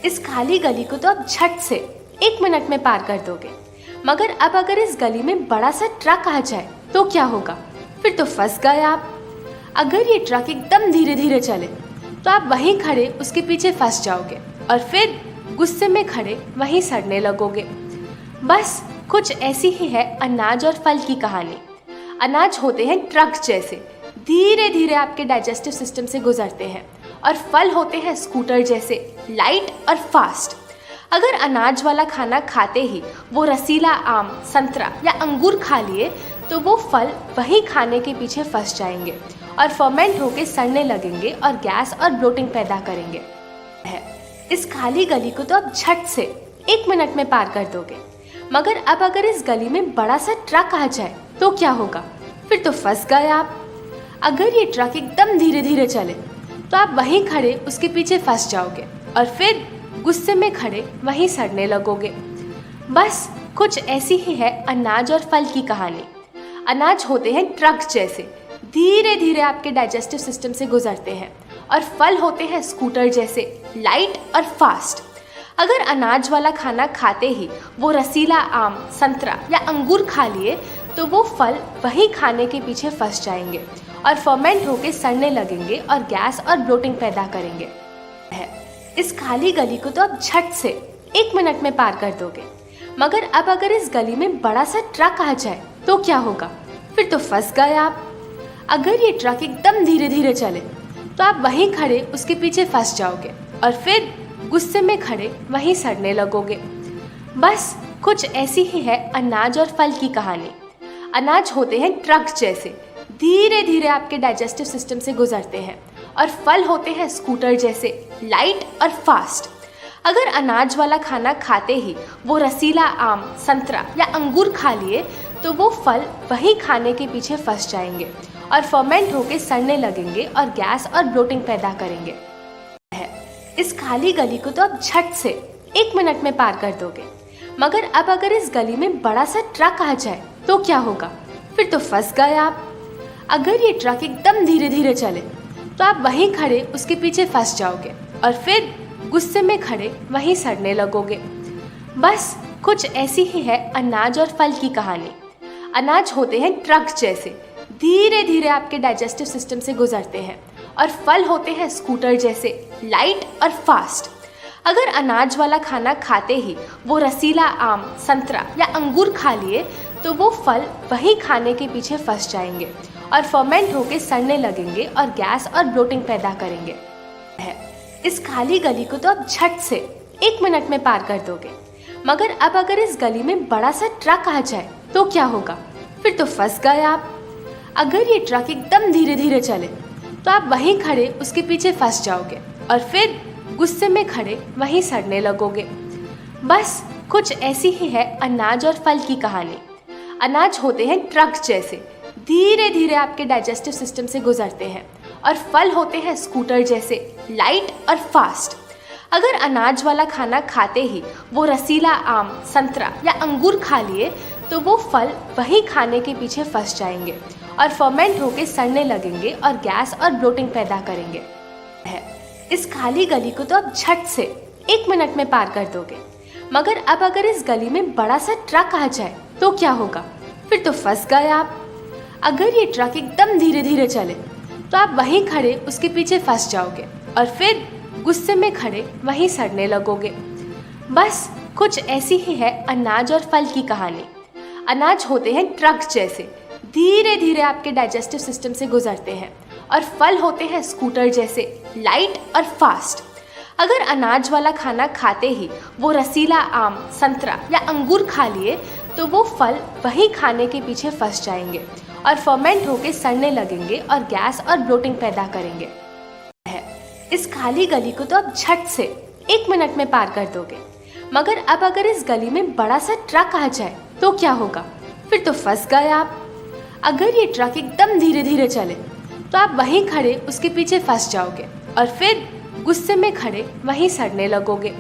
इस खाली गली को तो अब झट से 1 मिनट में पार कर दोगे, मगर अब अगर इस गली में बड़ा सा ट्रक आ जाए तो क्या होगा? फिर तो फंस गए आप। अगर ये ट्रक एकदम धीरे धीरे चले तो आप वहीं खड़े उसके पीछे फंस जाओगे और फिर गुस्से में खड़े वहीं सड़ने लगोगे। बस कुछ ऐसी ही है अनाज और फल की कहानी। अनाज होते हैं ट्रक जैसे, धीरे धीरे आपके डाइजेस्टिव सिस्टम से गुजरते हैं, और फल होते हैं स्कूटर जैसे, लाइट और फास्ट। अगर अनाज वाला खाना खाते ही वो रसीला आम, संतरा या अंगूर खा लिए तो वो फल वहीं खाने के पीछे फंस जाएंगे और फर्मेंट होके सड़ने लगेंगे और गैस और ब्लोटिंग पैदा करेंगे। इस खाली गली को तो अब झट से 1 मिनट में पार कर दोगे, मगर अब अगर इस गली में बड़ा सा ट्रक आ जाए तो क्या होगा? फिर तो फंस गए आप। अगर ये ट्रक एकदम धीरे धीरे चले तो आप वहीं खड़े उसके पीछे फंस जाओगे और फिर गुस्से में खड़े वहीं सड़ने लगोगे। बस कुछ ऐसी ही है अनाज और फल की कहानी। अनाज होते हैं ट्रक जैसे, धीरे धीरे आपके डाइजेस्टिव सिस्टम से गुजरते हैं, और फल होते हैं स्कूटर जैसे, लाइट और फास्ट। अगर अनाज वाला खाना खाते ही वो रसीला आम, संतरा या अंगूर खा लिए तो वो फल वहीं खाने के पीछे फंस जाएंगे और फर्मेंट होके सड़ने लगेंगे और गैस और ब्लोटिंग पैदा करेंगे। इस खाली गली को तो अब झट से 1 मिनट में पार कर दोगे, मगर अब अगर इस गली में बड़ा सा ट्रक आ जाए तो क्या होगा? फिर तो फंस गए आप। अगर ये ट्रक एकदम धीरे धीरे चले तो आप वहीं खड़े उसके पीछे फंस जाओगे और फिर गुस्से में खड़े वहीं सड़ने लगोगे। बस कुछ ऐसी ही है अनाज और फल की कहानी। अनाज होते हैं ट्रक जैसे, धीरे धीरे आपके डाइजेस्टिव सिस्टम से गुजरते हैं, और फल होते हैं स्कूटर जैसे, लाइट और फास्ट। अगर अनाज वाला खाना खाते ही वो रसीला आम, संतरा या अंगूर खा लिए तो वो फल वहीं खाने के पीछे फंस जाएंगे और फर्मेंट होके सड़ने लगेंगे और गैस और ब्लोटिंग पैदा करेंगे। इस खाली गली को तो अब झट से 1 मिनट में पार कर दोगे, मगर अब अगर इस गली में बड़ा सा ट्रक आ जाए तो क्या होगा? फिर तो फंस गए आप। अगर ये ट्रक एकदम धीरे धीरे चले तो आप वहीं खड़े उसके पीछे फंस जाओगे और फिर गुस्से में खड़े वहीं सड़ने लगोगे। बस कुछ ऐसी ही है अनाज और फल की कहानी। अनाज होते हैं ट्रक जैसे, धीरे धीरे आपके डाइजेस्टिव सिस्टम से गुजरते हैं, और फल होते हैं स्कूटर जैसे, लाइट और फास्ट। अगर अनाज वाला खाना खाते ही वो रसीला आम, संतरा या अंगूर खा लिए तो वो फल वहीं खाने के पीछे फंस जाएंगे और फर्मेंट होके सड़ने लगेंगे और गैस और ब्लोटिंग पैदा करेंगे। इस खाली गली को तो अब झट से 1 मिनट में पार कर दोगे, मगर अब अगर इस गली में बड़ा सा ट्रक आ जाए तो क्या होगा? फिर तो फंस गए आप। अगर ये ट्रक एकदम धीरे धीरे चले तो आप वहीं खड़े उसके पीछे फंस जाओगे और फिर गुस्से में खड़े वहीं सड़ने लगोगे। बस कुछ ऐसी ही है अनाज और फल की कहानी। अनाज होते हैं ट्रक जैसे, धीरे धीरे आपके डाइजेस्टिव सिस्टम से गुजरते हैं, और फल होते हैं स्कूटर जैसे, लाइट और फास्ट। अगर अनाज वाला खाना खाते ही वो रसीला आम, संतरा या अंगूर खा लिए तो वो फल वहीं खाने के पीछे फंस जाएंगे और फर्मेंट होके सड़ने लगेंगे और गैस और ब्लोटिंग पैदा करेंगे। इस खाली गली को तो अब झट से 1 मिनट में पार कर दोगे, मगर अब अगर इस गली में बड़ा सा ट्रक आ जाए तो क्या होगा? फिर तो फंस गए आप। अगर ये ट्रक एकदम धीरे धीरे चले तो आप वहीं खड़े उसके पीछे फंस जाओगे और फिर गुस्से में खड़े वहीं सड़ने लगोगे। बस कुछ ऐसी ही है अनाज और फल की कहानी। अनाज होते हैं ट्रक जैसे, धीरे धीरे आपके डाइजेस्टिव सिस्टम से गुजरते हैं, और फल होते हैं स्कूटर जैसे, लाइट और फास्ट। अगर अनाज वाला खाना खाते ही वो रसीला आम, संतरा या अंगूर खा लिए तो वो फल वहीं खाने के पीछे फंस जाएंगे और फर्मेंट होके सड़ने लगेंगे और गैस और ब्लोटिंग पैदा करेंगे। इस खाली गली को तो अब झट से 1 मिनट में पार कर दोगे, मगर अब अगर इस गली में बड़ा सा ट्रक आ जाए तो क्या होगा? फिर तो फंस गए आप। अगर ये ट्रक एकदम धीरे धीरे चले तो आप वहीं खड़े उसके पीछे फंस जाओगे और फिर गुस्से में खड़े वहीं सड़ने लगोगे।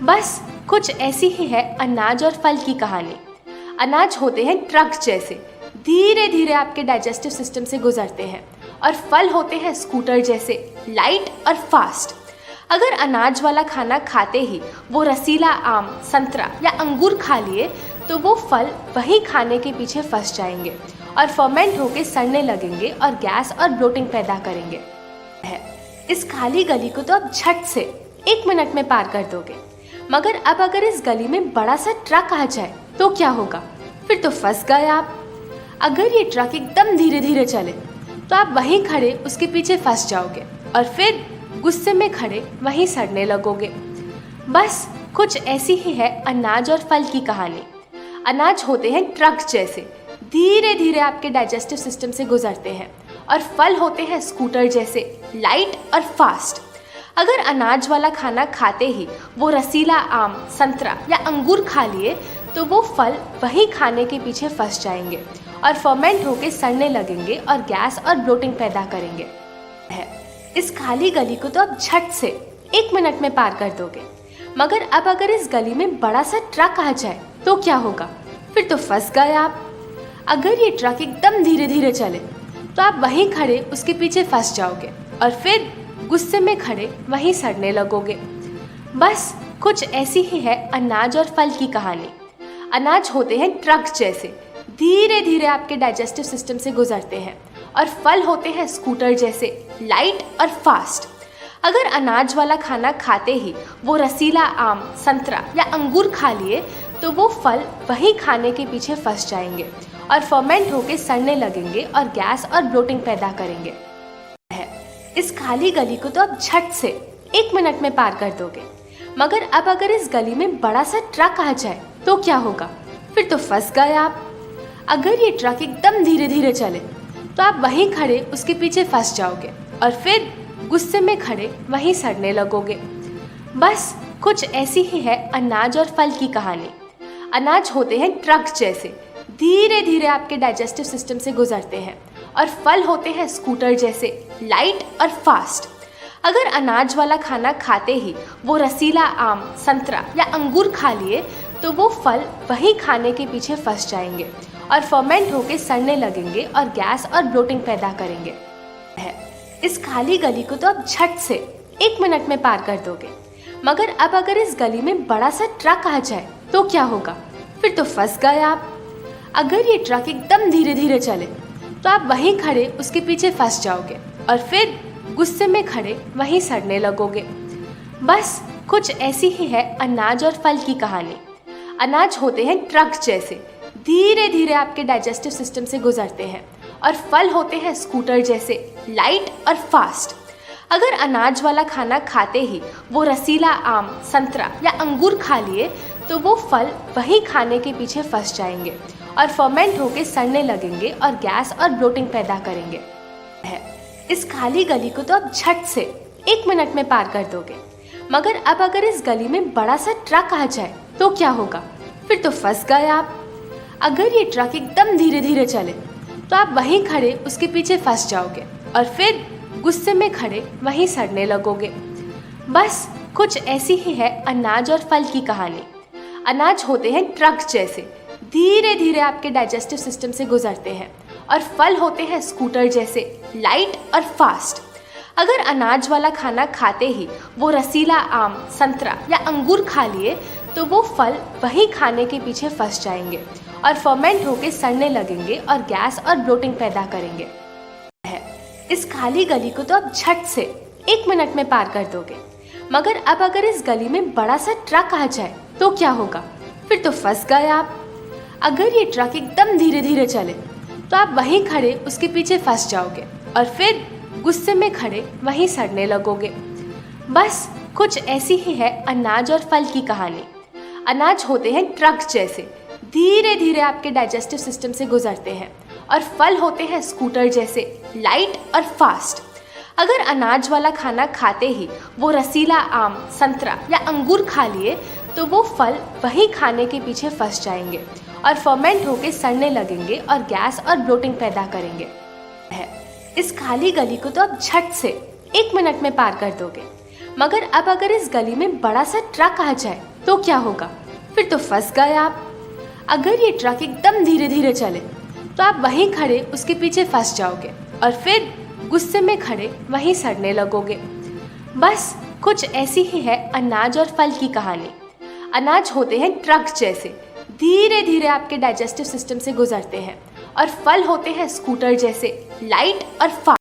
बस कुछ ऐसी ही है अनाज और फल की कहानी। अनाज होते हैं ट्रक जैसे, धीरे धीरे आपके डाइजेस्टिव सिस्टम से गुजरते हैं, और फल होते हैं स्कूटर जैसे, लाइट और फास्ट। अगर अनाज वाला खाना खाते ही वो रसीला आम, संतरा या अंगूर खा लिए तो वो फल वही खाने के पीछे फंस जाएंगे और फर्मेंट होके सड़ने लगेंगे और गैस और ब्लोटिंग पैदा करेंगे। इस खाली गली को तो अब झट से 1 मिनट में पार कर दोगे, मगर अब अगर इस गली में बड़ा सा ट्रक आ जाए तो क्या होगा? फिर तो फंस गए आप। अगर ये ट्रक एकदम धीरे धीरे चले तो आप वहीं खड़े उसके पीछे फंस जाओगे और फिर गुस्से में खड़े वहीं सड़ने लगोगे। बस कुछ ऐसी ही है अनाज और फल की कहानी। अनाज होते हैं ट्रक जैसे, धीरे धीरे आपके डाइजेस्टिव सिस्टम से गुजरते हैं, और फल होते हैं स्कूटर जैसे, लाइट और फास्ट। अगर अनाज वाला खाना खाते ही वो रसीला आम, संतरा या अंगूर खा लिए तो वो फल वही खाने के पीछे फंस जाएंगे और फर्मेंट होके सड़ने लगेंगे और गैस और ब्लोटिंग पैदा करेंगे। इस खाली गली को तो अब झट से 1 मिनट में पार कर दोगे, मगर अब अगर इस गली में बड़ा सा ट्रक आ जाए तो क्या होगा? फिर तो फंस गए आप। अगर ये ट्रक एकदम धीरे धीरे चले तो आप वहीं खड़े उसके पीछे फंस जाओगे और फिर गुस्से में खड़े वहीं सड़ने लगोगे। बस कुछ ऐसी ही है अनाज और फल की कहानी। अनाज होते हैं ट्रक जैसे, धीरे धीरे आपके डाइजेस्टिव सिस्टम से गुजरते हैं, और फल होते हैं स्कूटर जैसे, लाइट और फास्ट। अगर अनाज वाला खाना खाते ही वो रसीला आम, संतरा या अंगूर खा लिए तो वो फल वही खाने के पीछे फंस जाएंगे और फर्मेंट होके सड़ने लगेंगे और गैस और ब्लोटिंग पैदा करेंगे। इस खाली गली को तो अब झट से 1 मिनट में पार कर दोगे, मगर अब अगर इस गली में बड़ा सा ट्रक आ जाए तो क्या होगा? फिर तो फंस गए आप। अगर ये ट्रक एकदम धीरे धीरे चले तो आप वहीं खड़े उसके पीछे फंस जाओगे और फिर गुस्से में खड़े वहीं सड़ने लगोगे। बस कुछ ऐसी ही है अनाज और फल की कहानी। अनाज होते हैं ट्रक जैसे, धीरे धीरे आपके डाइजेस्टिव सिस्टम से गुजरते हैं, और फल होते हैं स्कूटर जैसे, लाइट और फास्ट। अगर अनाज वाला खाना खाते ही वो रसीला आम, संतरा या अंगूर खा लिए तो वो फल वही खाने के पीछे फंस जाएंगे और फर्मेंट होके सड़ने लगेंगे और गैस और ब्लोटिंग पैदा करेंगे। इस खाली गली को तो अब झट से 1 मिनट में पार कर दोगे, मगर अब अगर इस गली में बड़ा सा ट्रक आ जाए तो क्या होगा? फिर तो फंस गए आप। अगर ये ट्रक एकदम धीरे धीरे चले तो आप वहीं खड़े उसके पीछे फंस जाओगे और फिर गुस्से में खड़े वहीं सड़ने लगोगे। बस कुछ ऐसी ही है अनाज और फल की कहानी। अनाज होते हैं ट्रक जैसे, धीरे धीरे आपके डाइजेस्टिव सिस्टम से गुजरते हैं, और फल होते हैं स्कूटर जैसे, लाइट और फास्ट। अगर अनाज वाला खाना खाते ही वो रसीला आम, संतरा या अंगूर खा लिए तो वो फल वही खाने के पीछे फंस जाएंगे और फर्मेंट होके सड़ने लगेंगे और गैस और ब्लोटिंग पैदा करेंगे। इस खाली गली को तो अब झट से 1 मिनट में पार कर दोगे, मगर अब अगर इस गली में बड़ा सा ट्रक आ जाए तो क्या होगा? फिर तो फंस गए आप। अगर ये ट्रक एकदम धीरे धीरे चले तो आप वहीं खड़े उसके पीछे फंस जाओगे और फिर गुस्से में खड़े वहीं सड़ने लगोगे। बस कुछ ऐसी ही है अनाज और फल की कहानी। अनाज होते हैं ट्रक जैसे, धीरे धीरे आपके डाइजेस्टिव सिस्टम से गुजरते हैं, और फल होते हैं स्कूटर जैसे, लाइट और फास्ट। अगर अनाज वाला खाना खाते ही वो रसीला आम, संतरा या अंगूर खा लिए तो वो फल वही खाने के पीछे फंस जाएंगे और फर्मेंट होके सड़ने लगेंगे और गैस और ब्लोटिंग पैदा करेंगे। इस खाली गली को तो अब झट से 1 मिनट में पार कर दोगे, मगर अब अगर इस गली में बड़ा सा ट्रक आ जाए तो क्या होगा? फिर तो फंस गए आप। अगर ये ट्रक एकदम धीरे धीरे चले तो आप वहीं खड़े उसके पीछे फंस जाओगे और फिर गुस्से में खड़े वहीं सड़ने लगोगे। बस कुछ ऐसी ही है अनाज और फल की कहानी। अनाज होते हैं ट्रक जैसे, धीरे धीरे आपके डाइजेस्टिव सिस्टम से गुजरते हैं, और फल होते हैं स्कूटर जैसे, लाइट और फास्ट। अगर अनाज वाला खाना खाते ही वो रसीला आम, संतरा या अंगूर खा लिए तो वो फल वही खाने के पीछे फंस जाएंगे और फर्मेंट होके सड़ने लगेंगे और गैस और ब्लोटिंग पैदा करेंगे। इस खाली गली को तो अब झट से 1 मिनट में पार कर दोगे, मगर अब अगर इस गली में बड़ा सा ट्रक आ जाए तो क्या होगा? फिर तो फंस गए आप। अगर ये ट्रक एकदम धीरे धीरे चले तो आप वहीं खड़े उसके पीछे फंस जाओगे और फिर गुस्से में खड़े वहीं सड़ने लगोगे। बस कुछ ऐसी ही है अनाज और फल की कहानी। अनाज होते हैं ट्रक जैसे, धीरे धीरे आपके डाइजेस्टिव सिस्टम से गुजरते हैं, और फल होते हैं स्कूटर जैसे, लाइट और फास्ट।